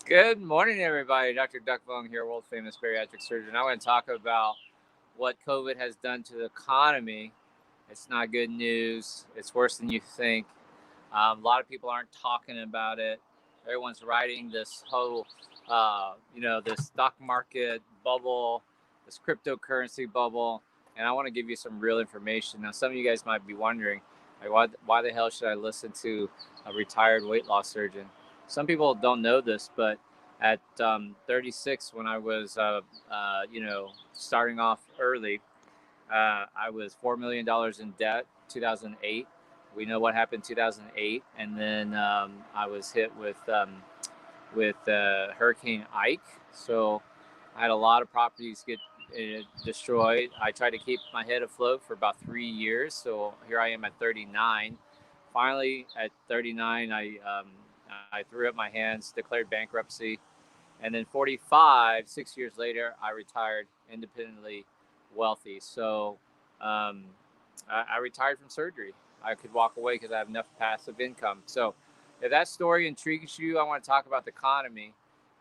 Good morning, everybody. Dr. Duck Vong here, world famous bariatric surgeon. I want to talk about what COVID has done to the economy. It's not good news. It's worse than you think. A lot of people aren't talking about it. Everyone's riding this whole, this stock market bubble, this cryptocurrency bubble. And I want to give you some real information. Now, some of you guys might be wondering, like, why the hell should I listen to a retired weight loss surgeon? Some people don't know this, but at 36, when I was, starting off early, I was $4 million in debt. 2008. We know what happened in 2008, and then I was hit with Hurricane Ike. So I had a lot of properties get destroyed. I tried to keep my head afloat for about 3 years. So here I am at 39. Finally, at 39, I threw up my hands, declared bankruptcy, and then 45, 6 years later, I retired independently wealthy. So um, I retired from surgery. I could walk away because I have enough passive income. So if that story intrigues you, I want to talk about the economy.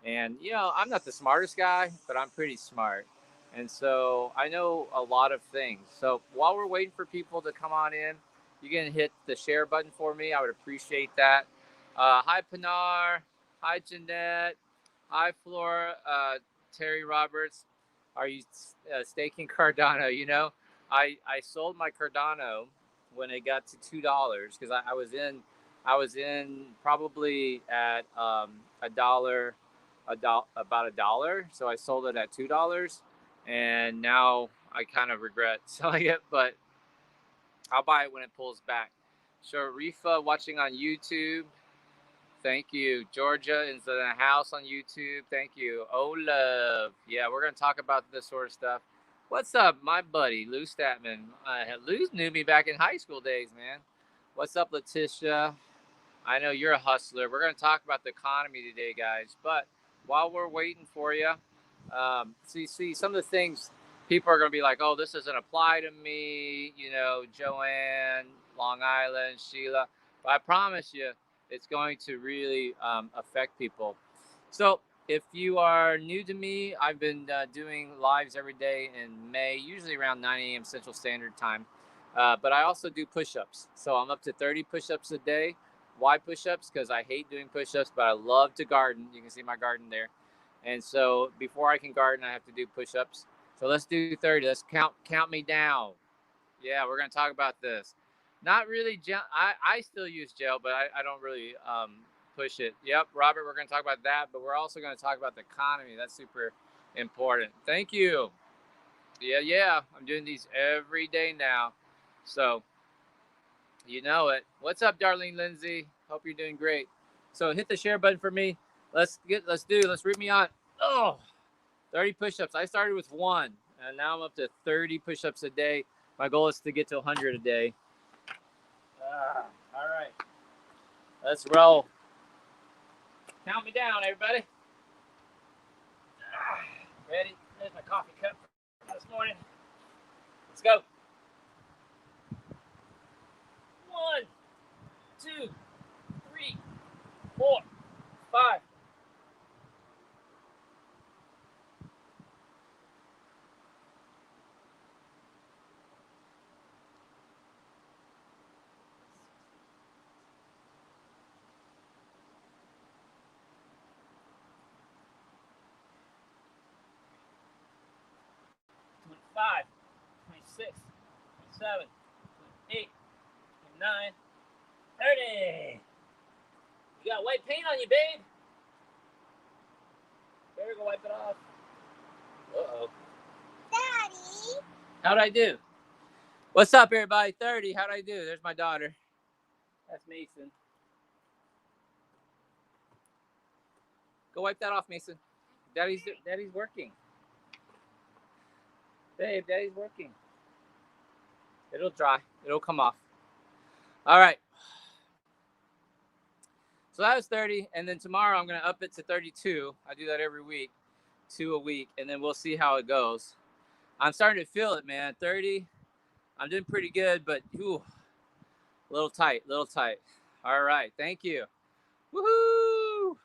And, I'm not the smartest guy, but I'm pretty smart. And so I know a lot of things. So while we're waiting for people to come on in, you can hit the share button for me. I would appreciate that. Hi, Pinar. Hi, Jeanette. Hi, Flora. Terry Roberts. Are you staking Cardano? I sold my Cardano when it got to $2 because I was in probably at a dollar, about a dollar. So I sold it at $2, and now I kind of regret selling it, but I'll buy it when it pulls back. Sharifa watching on YouTube. Thank you. Georgia is in the house on YouTube. Thank you. Olaf. Yeah, we're going to talk about this sort of stuff. What's up, my buddy, Lou Statman? Lou knew me back in high school days, man. What's up, Letitia? I know you're a hustler. We're going to talk about the economy today, guys. But while we're waiting for you, see, some of the things people are going to be like, oh, this doesn't apply to me, Joanne, Long Island, Sheila. But I promise you, it's going to really affect people. So if you are new to me, I've been doing lives every day in May, usually around 9 a.m. Central Standard Time. But I also do push-ups. So I'm up to 30 push-ups a day. Why push-ups? Because I hate doing push-ups, but I love to garden. You can see my garden there. And so before I can garden, I have to do push-ups. So let's do 30. Let's count me down. Yeah, we're going to talk about this. Not really gel. I still use gel, but I don't really push it. Yep, Robert, we're going to talk about that, but we're also going to talk about the economy. That's super important. Thank you. Yeah. I'm doing these every day now. So you know it. What's up, Darlene Lindsay? Hope you're doing great. So hit the share button for me. Let's root me on. Oh, 30 push-ups. I started with one, and now I'm up to 30 push-ups a day. My goal is to get to 100 a day. All right. Let's roll. Count me down, everybody. Ready? There's my coffee cup this morning. Let's go. 1, 2, 3, 4, 5. Five, 26, 27, 28, 29, 30. You got white paint on you, babe. Better go wipe it off. Uh-oh. Daddy. How'd I do? What's up, everybody? 30. How'd I do? There's my daughter. That's Mason. Go wipe that off, Mason. Daddy's working. Babe, Daddy's working. It'll dry. It'll come off. All right. So that was 30, and then tomorrow I'm going to up it to 32. I do that every week, 2 a week, and then we'll see how it goes. I'm starting to feel it, man. 30, I'm doing pretty good, but a little tight. All right, thank you. Woohoo!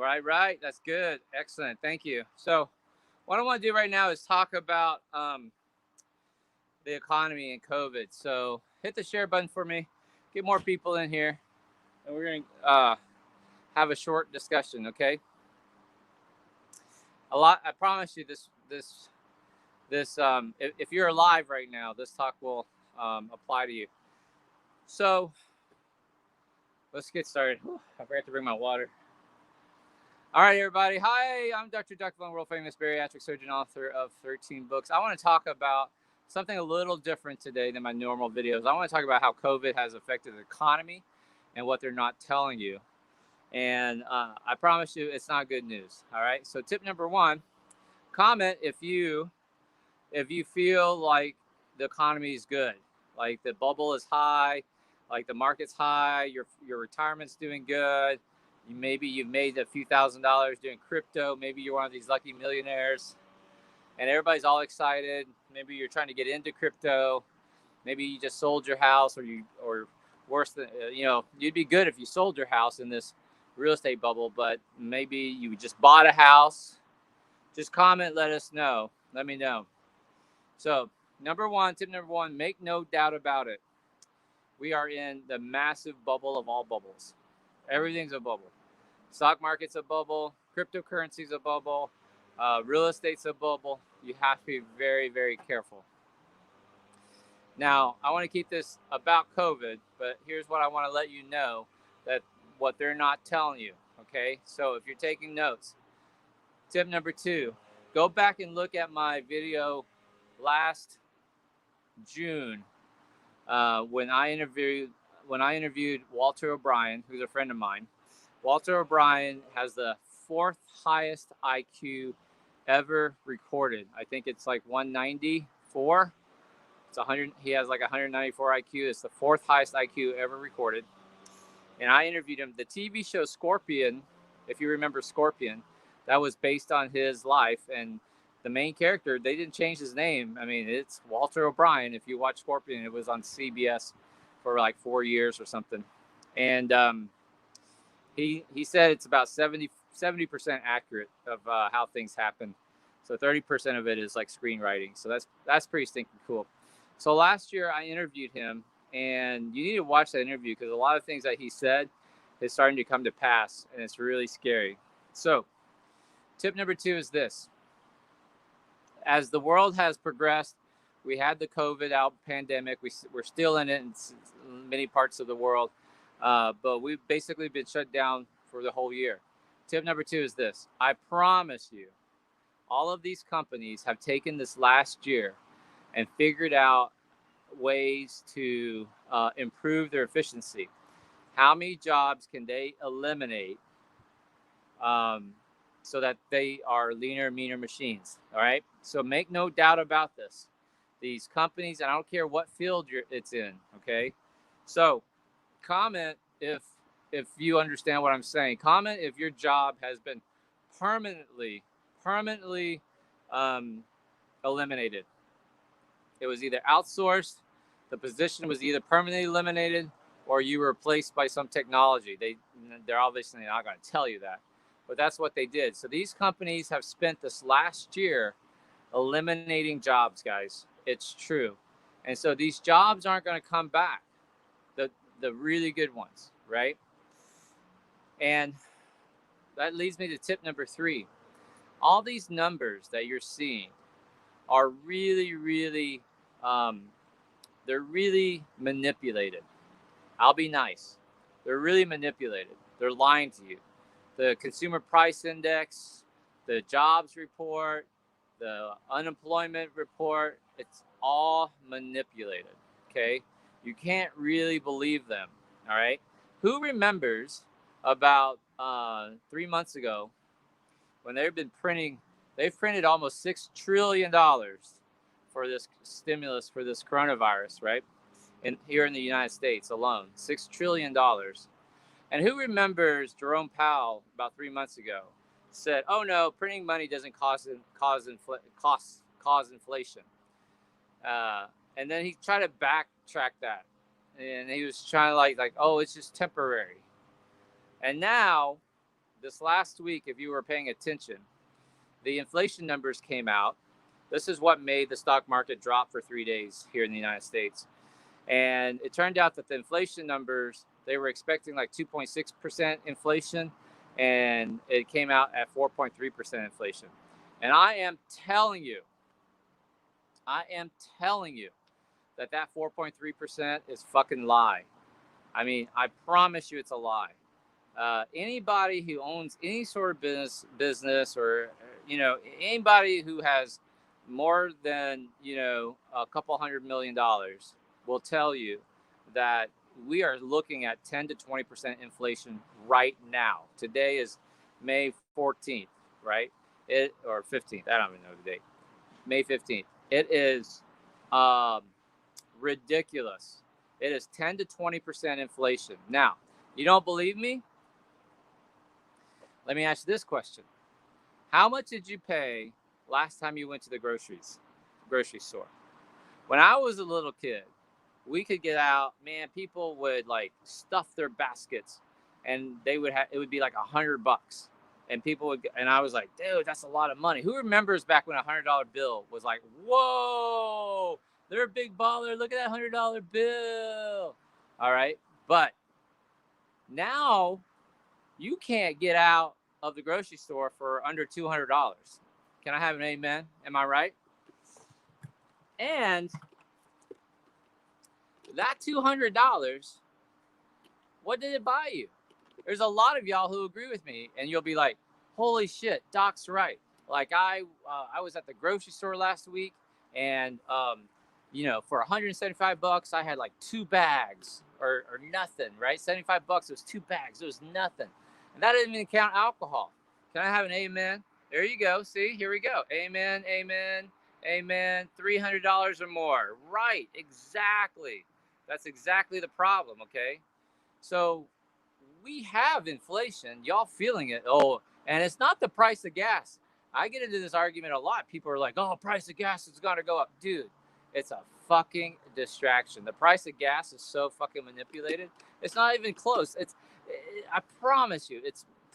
Right. That's good. Excellent. Thank you. So, what I want to do right now is talk about the economy and COVID. So, hit the share button for me. Get more people in here, and we're going to have a short discussion. Okay. I promise you this. If you're alive right now, this talk will apply to you. So, let's get started. Whew, I forgot to bring my water. All right, everybody. Hi, I'm Dr. Duck Von, world famous bariatric surgeon, author of 13 books. I want to talk about something a little different today than my normal videos. I want to talk about how COVID has affected the economy and what they're not telling you. And I promise you, it's not good news. All right. So, tip number one: comment if you feel like the economy is good, like the bubble is high, like the market's high, your retirement's doing good. Maybe you've made a few $1,000s doing crypto. Maybe you're one of these lucky millionaires and everybody's all excited. Maybe you're trying to get into crypto. Maybe you just sold your house, or worse than, you'd be good if you sold your house in this real estate bubble, but maybe you just bought a house. Just comment, let us know. Let me know. So, tip number one, make no doubt about it. We are in the massive bubble of all bubbles. Everything's a bubble. Stock market's a bubble. Cryptocurrency's a bubble. Real estate's a bubble. You have to be very, very careful. Now, I want to keep this about COVID, but here's what I want to let you know, that what they're not telling you, okay? So if you're taking notes, tip number two, go back and look at my video last June when I interviewed Walter O'Brien, who's a friend of mine. Walter O'Brien has the fourth highest IQ ever recorded. I think it's like 194. It's 100. He has like 194 IQ. It's the fourth highest IQ ever recorded. And I interviewed him. The TV show Scorpion, if you remember Scorpion, that was based on his life. And the main character, they didn't change his name. I mean, it's Walter O'Brien. If you watch Scorpion, it was on CBS for like 4 years or something. And he said it's about 70% accurate of how things happen. So 30% of it is like screenwriting. So that's pretty stinking cool. So last year I interviewed him, and you need to watch that interview because a lot of things that he said is starting to come to pass, and it's really scary. So tip number two is this. As the world has progressed, we had the COVID pandemic. We're still in it in many parts of the world, but we've basically been shut down for the whole year. Tip number two is this. I promise you, all of these companies have taken this last year and figured out ways to improve their efficiency. How many jobs can they eliminate so that they are leaner, meaner machines? All right. So make no doubt about this. These companies, and I don't care what field it's in. Okay. So comment if you understand what I'm saying. Comment if your job has been permanently eliminated. It was either outsourced, the position was either permanently eliminated, or you were replaced by some technology. They're obviously not going to tell you that, but that's what they did. So these companies have spent this last year eliminating jobs, guys. It's true. And so these jobs aren't going to come back, the really good ones, right? And that leads me to tip number three. All these numbers that you're seeing are really, they're really manipulated. I'll be nice. They're really manipulated. They're lying to you. The consumer price index, the jobs report, the unemployment report, it's all manipulated, okay? You can't really believe them, all right? Who remembers about 3 months ago when they've printed almost $6 trillion for this stimulus for this coronavirus, right? Here in the United States alone, $6 trillion. And who remembers Jerome Powell about 3 months ago said, "Oh no, printing money doesn't cause inflation." And then he tried to backtrack that, and he was trying to like, oh, it's just temporary. And now this last week, if you were paying attention, the inflation numbers came out. This is what made the stock market drop for 3 days here in the United States. And it turned out that the inflation numbers, they were expecting like 2.6% inflation, and it came out at 4.3% inflation. And I am telling you that 4.3% is fucking lie. I mean, I promise you it's a lie. Anybody who owns any sort of business, or, anybody who has more than, a couple $100 million will tell you that we are looking at 10 to 20% inflation right now. Today is May 14th, right? Or 15th. I don't even know the date. May 15th. It is ridiculous. It is 10 to 20% inflation. Now, you don't believe me? Let me ask you this question. How much did you pay last time you went to the grocery store? When I was a little kid, we could get out, man, people would like stuff their baskets, and it would be like $100. And people would, and I was like, dude, that's a lot of money. Who remembers back when $100 bill was like, whoa, they're a big baller. Look at that $100 bill. All right. But now you can't get out of the grocery store for under $200. Can I have an amen? Am I right? And that $200, what did it buy you? There's a lot of y'all who agree with me, and you'll be like, holy shit, Doc's right. Like I was at the grocery store last week, and for $175, I had like 2 bags or nothing, right? $75, it was 2 bags. It was nothing. And that didn't even count alcohol. Can I have an amen? There you go. See, here we go. Amen, amen, amen. $300 or more. Right, exactly. That's exactly the problem, okay? So we have inflation. Y'all feeling it. Oh, and it's not the price of gas. I get into this argument a lot. People are like, oh, price of gas is going to go up. Dude, it's a fucking distraction. The price of gas is so fucking manipulated. It's not even close. I promise you,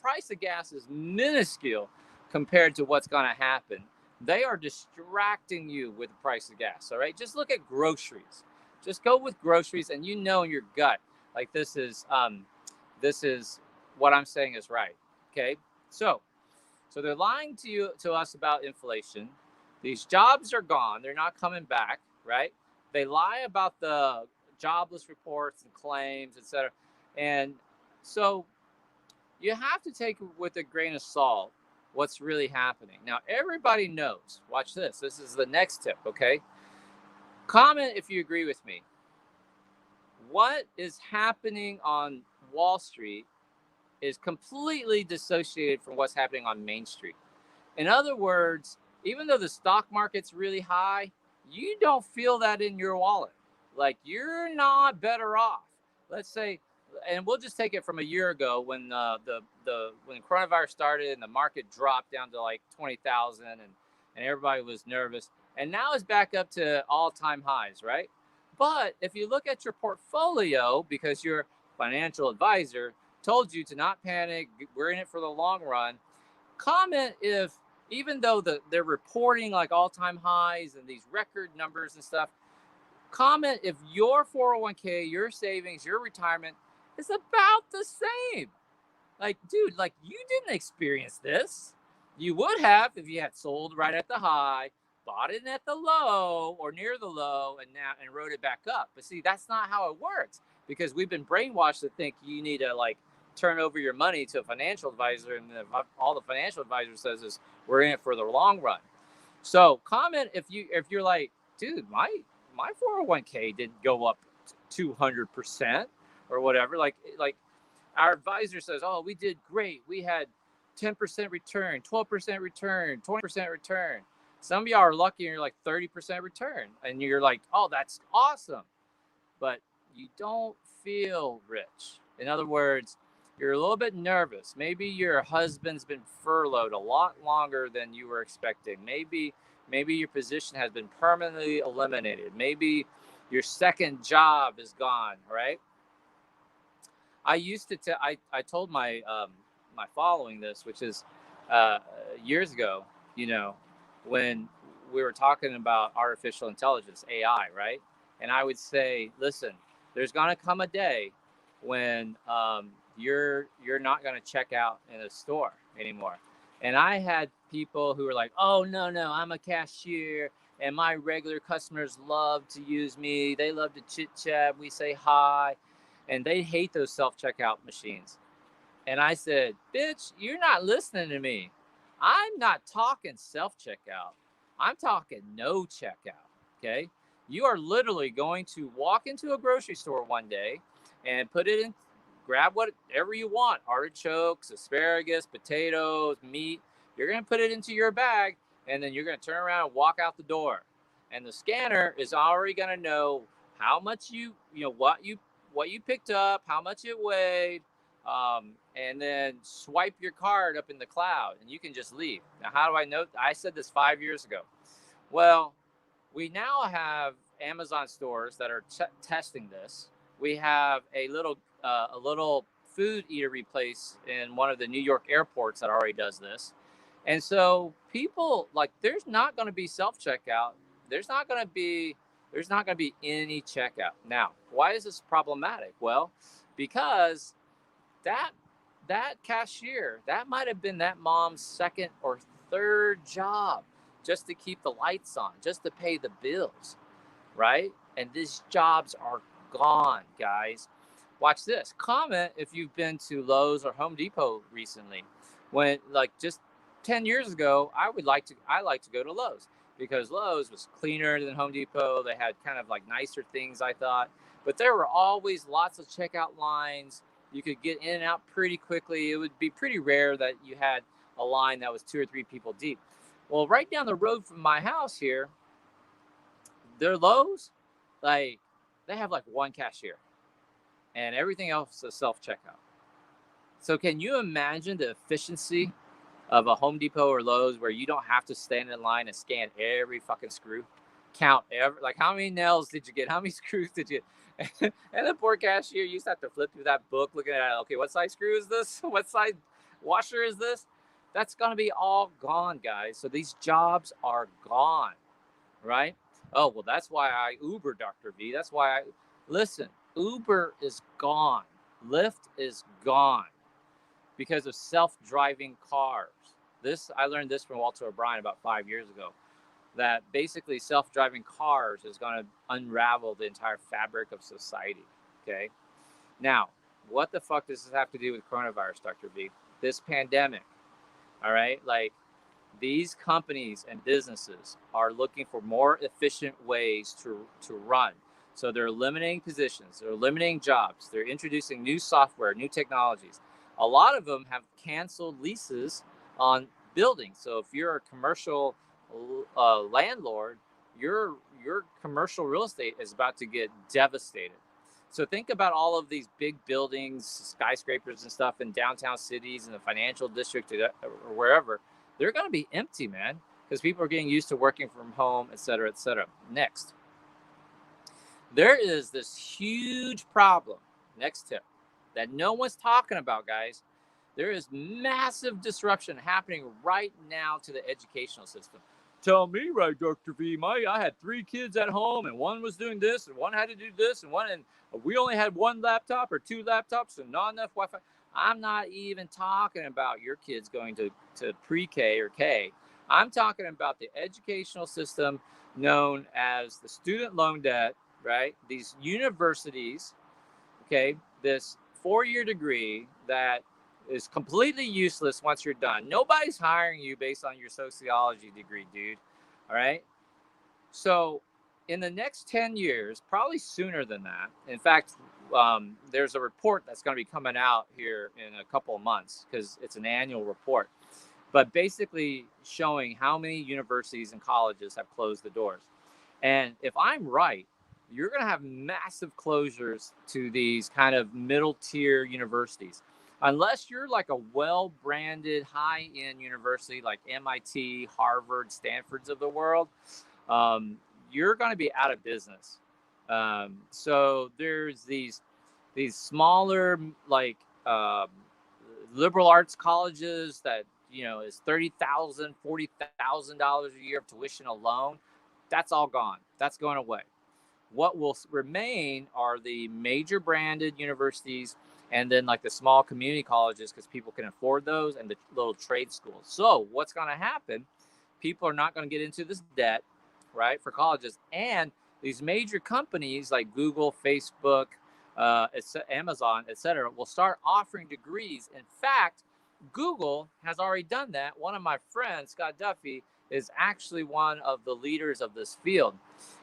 price of gas is minuscule compared to what's going to happen. They are distracting you with the price of gas. All right. Just look at groceries. Just go with groceries, and in your gut, like this is what I'm saying is right. Okay. So they're lying to us about inflation. These jobs are gone. They're not coming back. Right. They lie about the jobless reports and claims, etc. And so you have to take with a grain of salt what's really happening. Now, everybody knows. Watch this. This is the next tip, okay? Comment if you agree with me. What is happening on Wall Street is completely dissociated from what's happening on Main Street. In other words, even though the stock market's really high, you don't feel that in your wallet. Like, you're not better off. Let's say, and we'll just take it from a year ago when when coronavirus started and the market dropped down to like 20,000 and everybody was nervous, and now it's back up to all-time highs, right? But if you look at your portfolio, because your financial advisor told you to not panic, we're in it for the long run, comment if, even though they're reporting like all-time highs and these record numbers and stuff, comment if your 401k, your savings, your retirement is about the same. Like, dude, like, you didn't experience this. You would have if you had sold right at the high, bought it at the low or near the low, and rode it back up. But see, that's not how it works, because we've been brainwashed to think you need to like turn over your money to a financial advisor, and all the financial advisor says is we're in it for the long run. So comment if you're like, dude, my 401k didn't go up 200% or whatever. Like our advisor says, oh, we did great. We had 10% return, 12% return, 20% return. Some of y'all are lucky and you're like 30% return. And you're like, oh, that's awesome. But you don't feel rich. In other words, you're a little bit nervous. Maybe your husband's been furloughed a lot longer than you were expecting. Maybe your position has been permanently eliminated. Maybe your second job is gone, right? I used to I told my my following this, which is years ago, when we were talking about artificial intelligence, AI, right? And I would say, listen, there's going to come a day when you're not going to check out in a store anymore. And I had people who were like, oh, no, I'm a cashier and my regular customers love to use me. They love to chit chat. We say hi. And they hate those self-checkout machines. And I said, bitch, you're not listening to me. I'm not talking self-checkout. I'm talking no checkout. Okay. You are literally going to walk into a grocery store one day and put it in, grab whatever you want, artichokes, asparagus, potatoes, meat. You're going to put it into your bag, and then you're going to turn around and walk out the door. And the scanner is already going to know how much what you picked up, how much it weighed, and then swipe your card up in the cloud, and you can just leave. Now, how do I know? I said this 5 years ago. Well, we now have Amazon stores that are testing this. We have a little food eatery place in one of the New York airports that already does this. And so people, like, there's not going to be self checkout. There's not going to be any checkout. Now, why is this problematic? Well, because that cashier, that might have been that mom's second or third job, just to keep the lights on, just to pay the bills, right? And these jobs are gone, guys. Watch this. Comment if you've been to Lowe's or Home Depot recently. When, like, just 10 years ago, I like to go to Lowe's because Lowe's was cleaner than Home Depot. They had kind of like nicer things, I thought. But there were always lots of checkout lines. You could get in and out pretty quickly. It would be pretty rare that you had a line that was 2 or 3 people deep. Well, right down the road from my house here, their Lowe's, like, they have like one cashier and everything else is self-checkout. So can you imagine the efficiency of a Home Depot or Lowe's where you don't have to stand in line and scan every fucking screw? Count like, how many nails did you get? How many screws did you get? And the poor cashier used to have to flip through that book looking at, okay, what size screw is this? What size washer is this? That's going to be all gone, guys. So these jobs are gone, right? Oh, well, that's why I Uber, Dr. V. That's why listen, Uber is gone. Lyft is gone because of self-driving cars. I learned this from Walter O'Brien about 5 years ago, that basically self-driving cars is going to unravel the entire fabric of society. Okay. Now, what the fuck does this have to do with coronavirus, Dr. V? This pandemic. All right. Like, these companies and businesses are looking for more efficient ways to run. So they're eliminating positions, they're eliminating jobs, they're introducing new software, new technologies. A lot of them have canceled leases on buildings. So if you're a commercial landlord, your commercial real estate is about to get devastated. So think about all of these big buildings, skyscrapers and stuff in downtown cities, in the financial district or wherever. They're going to be empty, man, because people are getting used to working from home, et cetera, et cetera. Next, there is this huge problem, next tip, that no one's talking about, guys. There is massive disruption happening right now to the educational system. Tell me, right, Dr. V, I had 3 kids at home, and one was doing this, and one had to do this, and we only had 1 laptop or 2 laptops and not enough Wi-Fi. I'm not even talking about your kids going to pre-K or K. I'm talking about the educational system known as the student loan debt, right? These universities, okay, this 4-year degree that is completely useless once you're done. Nobody's hiring you based on your sociology degree, dude. All right. So in the next 10 years, probably sooner than that. In fact, there's a report that's going to be coming out here in a couple of months because it's an annual report, but basically showing how many universities and colleges have closed the doors. And if I'm right, you're going to have massive closures to these kind of middle tier universities. Unless you're like a well-branded high-end university like MIT, Harvard, Stanford's of the world, you're going to be out of business. So there's these smaller, like liberal arts colleges that, is $30,000, $40,000 a year of tuition alone. That's all gone. That's going away. What will remain are the major branded universities, and then like the small community colleges, because people can afford those, and the little trade schools. So what's going to happen? People are not going to get into this debt, right, for colleges. And these major companies like Google, Facebook, Amazon, etc., will start offering degrees. In fact, Google has already done that. One of my friends, Scott Duffy, is actually one of the leaders of this field,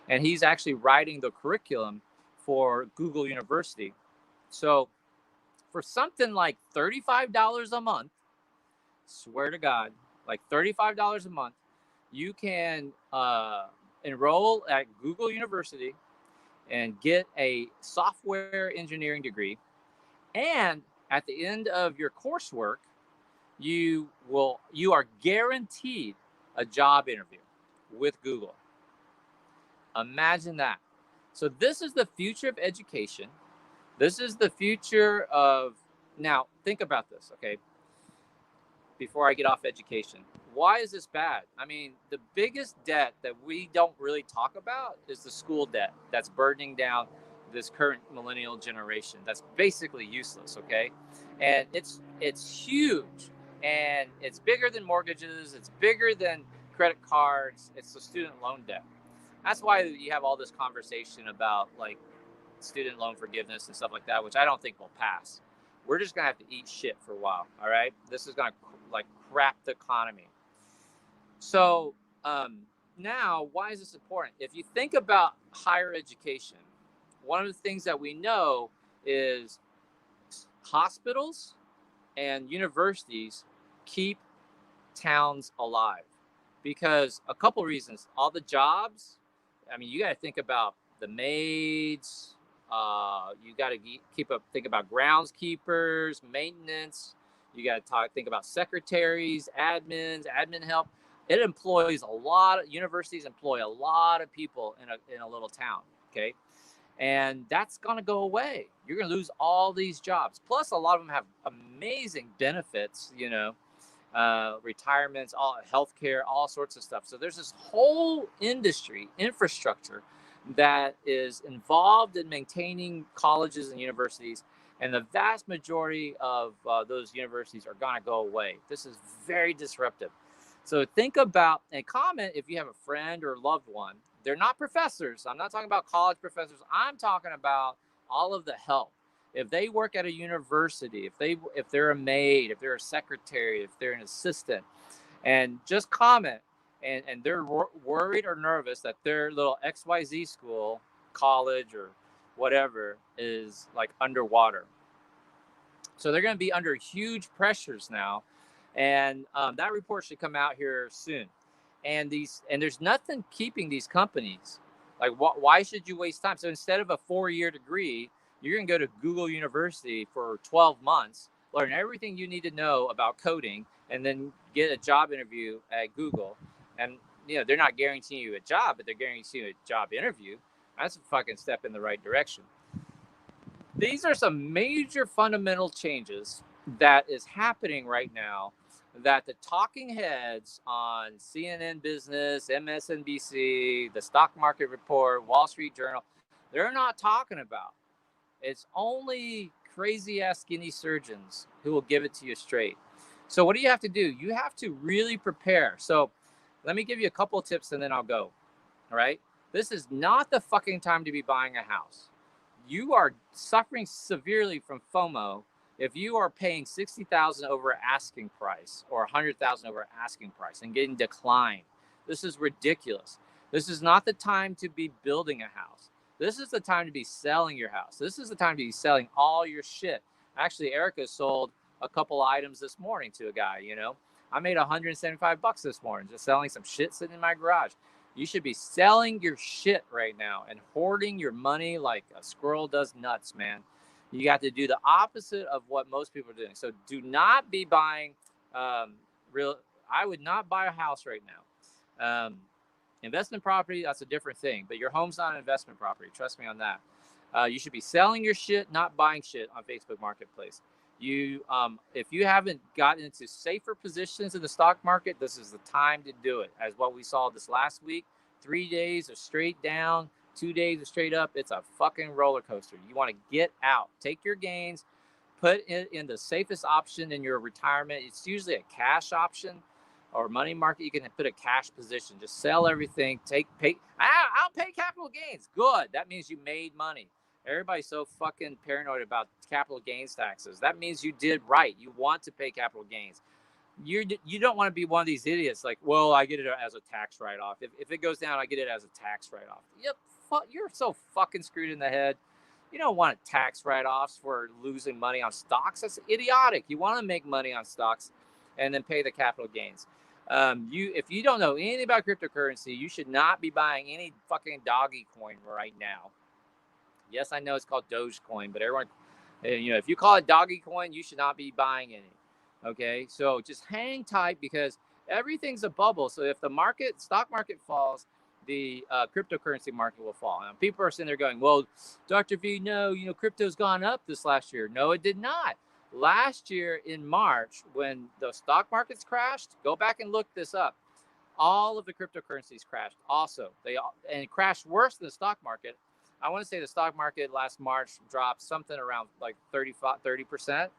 and he's actually writing the curriculum for Google University. So for something like $35 a month, swear to God, like $35 a month, you can enroll at Google University and get a software engineering degree. And at the end of your coursework, you are guaranteed a job interview with Google. Imagine that. So this is the future of education. This is the future of, now think about this, okay? Before I get off education, why is this bad? I mean, the biggest debt that we don't really talk about is the school debt that's burdening down this current millennial generation. That's basically useless, okay? And it's huge, and it's bigger than mortgages. It's bigger than credit cards. It's the student loan debt. That's why you have all this conversation about like student loan forgiveness and stuff like that, which I don't think will pass. We're just gonna have to eat shit for a while. All right, this is gonna like crap the economy. So now, why is this important? If you think about higher education, one of the things that we know is hospitals and universities keep towns alive, because a couple reasons. All the jobs. I mean, you got to think about the maids. You got to think about groundskeepers, maintenance. You got to think about secretaries, admin help. It employs a lot of universities employ a lot of people in a little town. Okay. And that's going to go away. You're going to lose all these jobs. Plus, a lot of them have amazing benefits, retirements, all healthcare, all sorts of stuff. So there's this whole industry infrastructure that is involved in maintaining colleges and universities, and the vast majority of those universities are going to go away. This is very disruptive. So think about and comment if you have a friend or loved one. They're not professors. I'm not talking about college professors. I'm talking about all of the help. If they work at a university, if they're a maid, if they're a secretary, if they're an assistant, and just comment, and they're worried or nervous that their little XYZ school, college, or whatever is like underwater. So they're going to be under huge pressures now, and that report should come out here soon. And there's nothing keeping these companies. Like, why should you waste time? So instead of a 4-year degree, you're going to go to Google University for 12 months, learn everything you need to know about coding, and then get a job interview at Google. And, they're not guaranteeing you a job, but they're guaranteeing you a job interview. That's a fucking step in the right direction. These are some major fundamental changes that is happening right now that the talking heads on CNN Business, MSNBC, the Stock Market Report, Wall Street Journal, they're not talking about. It's only crazy ass skinny surgeons who will give it to you straight. So what do you have to do? You have to really prepare. So let me give you a couple of tips and then I'll go. All right. This is not the fucking time to be buying a house. You are suffering severely from FOMO if you are paying $60,000 over asking price or $100,000 over asking price and getting declined. This is ridiculous. This is not the time to be building a house. This is the time to be selling your house. This is the time to be selling all your shit. Actually, Erica sold a couple items this morning to a guy, I made $175 this morning just selling some shit sitting in my garage. You should be selling your shit right now and hoarding your money like a squirrel does nuts, man. You got to do the opposite of what most people are doing. So do not be buying I would not buy a house right now. Investment property, that's a different thing. But your home's not an investment property. Trust me on that. You should be selling your shit, not buying shit on Facebook Marketplace. If you haven't gotten into safer positions in the stock market, this is the time to do it. As what we saw this last week, 3 days of straight down, 2 days of straight up. It's a fucking roller coaster. You want to get out, take your gains, put it in the safest option in your retirement. It's usually a cash option or money market. You can put a cash position, just sell everything, I'll pay capital gains. Good. That means you made money. Everybody's so fucking paranoid about capital gains taxes. That means you did right. You want to pay capital gains. You don't want to be one of these idiots like, well, I get it as a tax write-off. If it goes down, I get it as a tax write-off. Yep, you're so fucking screwed in the head. You don't want tax write-offs for losing money on stocks. That's idiotic. You want to make money on stocks and then pay the capital gains. If you don't know anything about cryptocurrency, you should not be buying any fucking doggy coin right now. Yes, I know it's called Dogecoin, but everyone, if you call it doggy coin, you should not be buying any. Okay, so just hang tight because everything's a bubble. So if the stock market falls, the cryptocurrency market will fall. And people are sitting there going, well, Dr. V, no, crypto's gone up this last year. No, it did not. Last year in March, when the stock markets crashed, go back and look this up. All of the cryptocurrencies crashed also. And crashed worse than the stock market. I want to say the stock market last March dropped something around like 30%.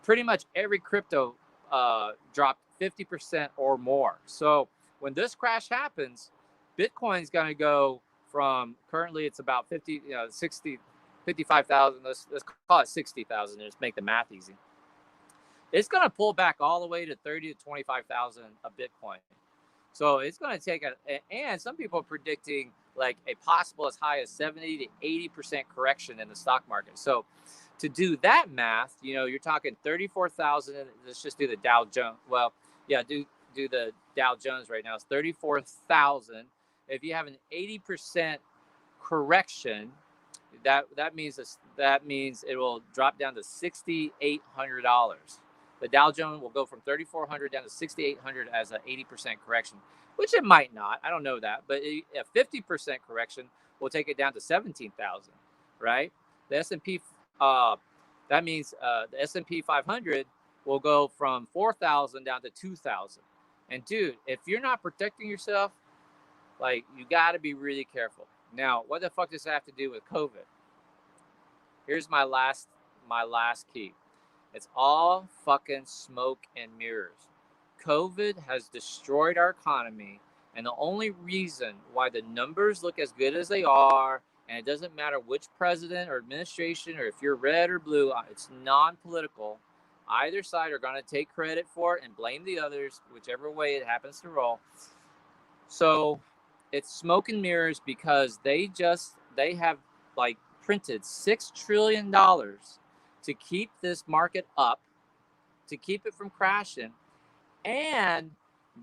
Pretty much every crypto dropped 50% or more. So when this crash happens, Bitcoin's going to go from currently it's about 55,000. Let's call it 60,000. Just make the math easy. It's going to pull back all the way to 30 to 25,000 a Bitcoin. So it's going to take and some people are predicting like a possible as high as 70 to 80% correction in the stock market. So to do that math, you're talking 34,000. Let's just do the Dow Jones. Well, yeah, do the Dow Jones right now. It's 34,000. If you have an 80% correction, that means it will drop down to $6,800. The Dow Jones will go from 3,400 down to 6,800 as an 80% correction, which it might not. I don't know that, but a 50% correction will take it down to 17,000. Right? The S&P, that means the S&P 500 will go from 4,000 down to 2,000. And dude, if you're not protecting yourself, like you got to be really careful. Now, what the fuck does that have to do with COVID? Here's my last key. It's all fucking smoke and mirrors. COVID has destroyed our economy, and the only reason why the numbers look as good as they are, and it doesn't matter which president or administration or if you're red or blue, it's non-political. Either side are going to take credit for it and blame the others, whichever way it happens to roll. So it's smoke and mirrors because they have like printed $6 trillion to keep this market up, to keep it from crashing. And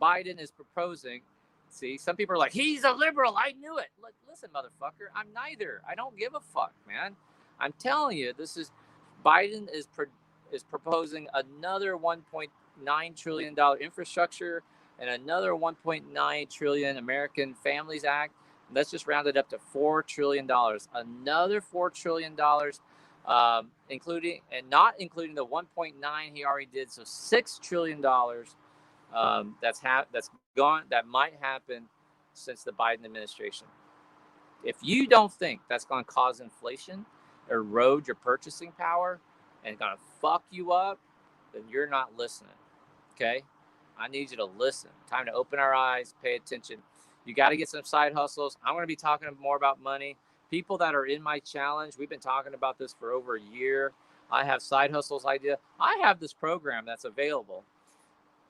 Biden is proposing, see, some people are like, he's a liberal. I knew it. Listen, motherfucker, I'm neither. I don't give a fuck, man. I'm telling you, Biden is proposing another $1.9 trillion infrastructure and another $1.9 trillion American Families Act. Let's just round it up to $4 trillion. Another $4 trillion, including and not including the 1.9 he already did. So $6 trillion that's gone. That might happen since the Biden administration. If you don't think that's going to cause inflation, erode your purchasing power, and going to fuck you up, then you're not listening. Okay? I need you to listen. Time to open our eyes, pay attention. You got to get some side hustles. I'm going to be talking more about money. People that are in my challenge, we've been talking about this for over a year. I have side hustles idea. I have this program that's available.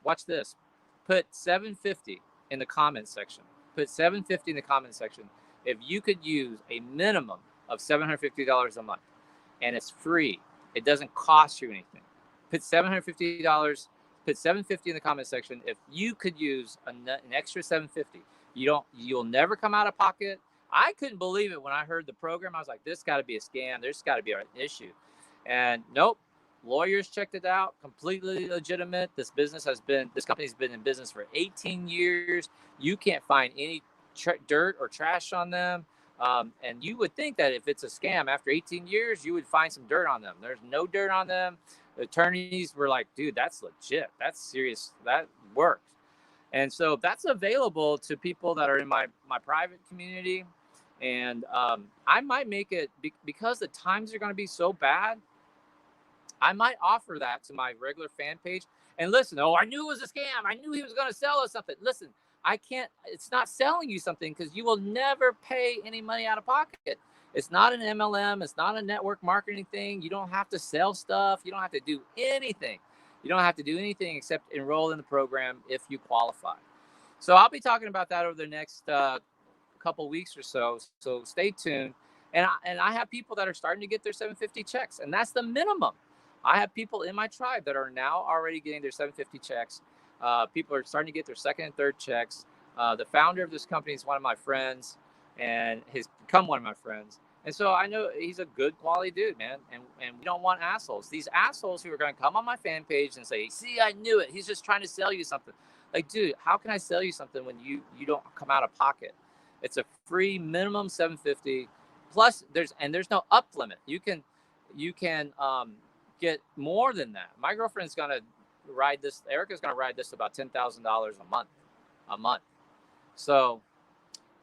Watch this. Put 750 in the comments section. Put 750 in the comments section. If you could use a minimum of $750 a month, and it's free, it doesn't cost you anything. Put $750. Put $750 in the comment section. If you could use an extra $750, you'll never come out of pocket. I couldn't believe it when I heard the program. I was like, this got to be a scam. There's got to be an issue. And nope, lawyers checked it out. Completely legitimate. This company's been in business for 18 years. You can't find any dirt or trash on them. And you would think that if it's a scam after 18 years, you would find some dirt on them. There's no dirt on them. The attorneys were like, dude, that's legit. That's serious. That worked. And so that's available to people that are in my private community. And I might make it because the times are going to be so bad. I might offer that to my regular fan page. And listen, oh, I knew it was a scam. I knew he was going to sell us something. Listen, I can't, it's not selling you something because you will never pay any money out of pocket. It's not an MLM. It's not a network marketing thing. You don't have to sell stuff. You don't have to do anything. You don't have to do anything except enroll in the program if you qualify. So I'll be talking about that over the next couple weeks or so. So stay tuned. And I have people that are starting to get their 750 checks, and that's the minimum. I have people in my tribe that are now already getting their 750 checks. People are starting to get their second and third checks. The founder of this company is one of my friends, and has become one of my friends. And so I know he's a good quality dude, man. And we don't want assholes. These assholes who are going to come on my fan page and say, "See, I knew it. He's just trying to sell you something." Like, dude, how can I sell you something when you don't come out of pocket? It's a free minimum 750. Plus, there's no up limit. You can get more than that. My girlfriend's gonna ride this. Erica's gonna ride this about $10,000 a month. So,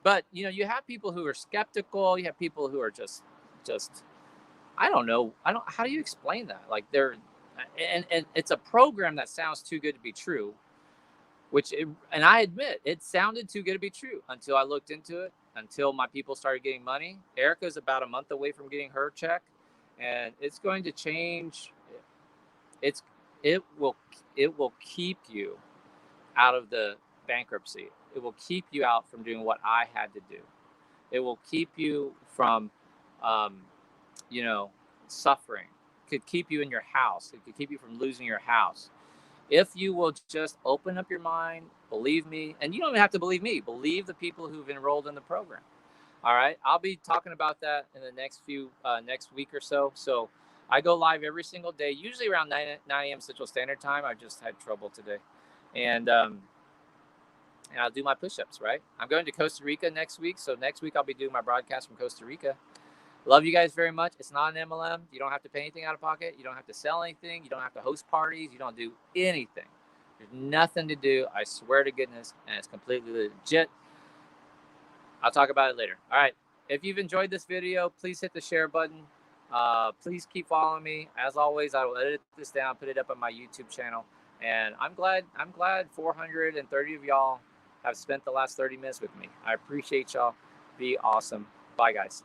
but you have people who are skeptical. You have people who are just I don't know. How do you explain that? Like and it's a program that sounds too good to be true. And I admit it sounded too good to be true until I looked into it. Until my people started getting money. Erica's about a month away from getting her check, and it's going to change. It will keep you out of the bankruptcy. It will keep you out from doing what I had to do. It will keep you from, suffering. It could keep you in your house. It could keep you from losing your house. If you will just open up your mind, believe me, and you don't even have to believe me. Believe the people who've enrolled in the program. All right, I'll be talking about that in the next week or so. So I go live every single day, usually around 9 a.m. Central Standard Time. I just had trouble today, and I'll do my push-ups. Right, I'm going to Costa Rica next week, so next week I'll be doing my broadcast from Costa Rica. Love you guys very much. It's not an MLM. You don't have to pay anything out of pocket. You don't have to sell anything. You don't have to host parties. You don't do anything. There's nothing to do. I swear to goodness, and it's completely legit. I'll talk about it later. All right. If you've enjoyed this video, please hit the share button. Please keep following me. As always, I will edit this down, put it up on my YouTube channel. And I'm glad 430 of y'all have spent the last 30 minutes with me. I appreciate y'all. Be awesome. Bye, guys.